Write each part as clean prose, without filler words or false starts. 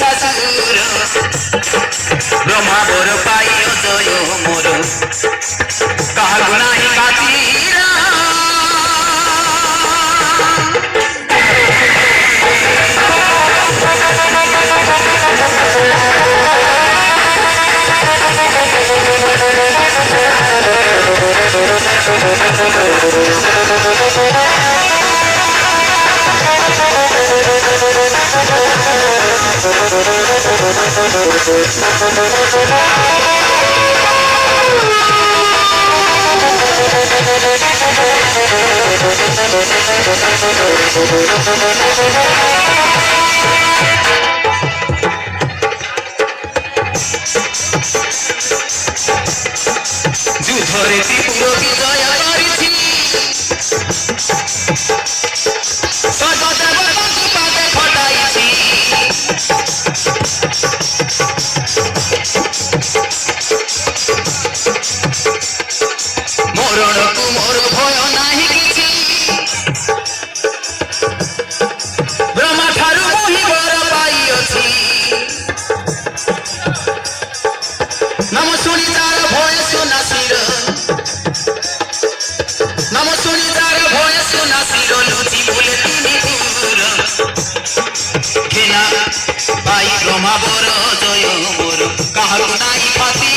মহিষাসুর ব্রহ্মা বর পাই জয় মোর কাহাকু নাহি কাটিরা যুদ্ধরে ত্রিপুর বিজয় করিছি সর্বদেব পাদে ফটাইছি মরণকু মোর ভয় নাহি কিছু ব্রহ্মা ঠারু মহি বর পাইଅছি নাম শুনি তার ভয় সুনাসির নাম শুনি তার ভয় সুনাসির লুচি বলে তিনি পুর ঘেনা পাই ব্রহ্মা বর জয় মোর কাহারু নাই ফাতি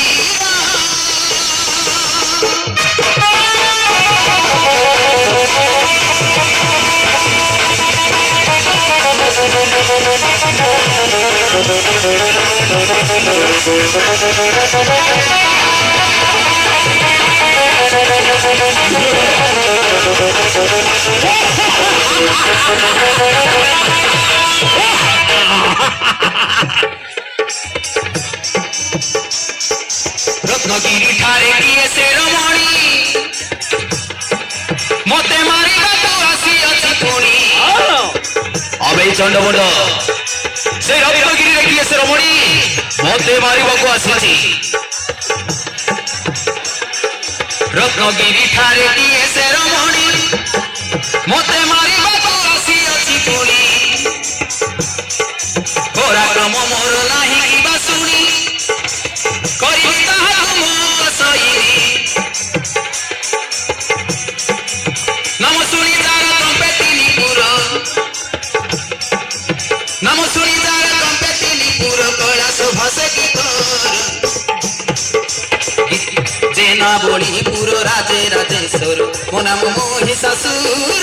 রত্নগিরি ঠারে গিয়ে সে রমণী মতে মারিବାକୁ ଆସିଅଛି ପୁଣି ଅବେ ଚଣ୍ଡମୁଣ୍ଡ ସେ ରତ୍ନଗିରିରେ କିଏ ସେ ରମଣୀ ମତେ ମାରିବାକୁ ଆସିଛି ରତ୍ନଗିରି ଠାରେ କିଏ ସେ ରମଣୀ ମତେ ମାରିବାକୁ ଆସିଅଛି ପୁଣି ପରାକ୍ରମ ମୋର ନାହିଁ କିବା ଶୁଣି କରିବି ତାହାକୁ ମୋ ସଇନି নাম শুনি তারা কম্পে তিনি পুর নাম শুনি তারা কম্পে তিনি পুর কৈলাস ভাসে গীত যে না বলি পুর রাজে রাজেশ্বর মো নাম মহিষাসুর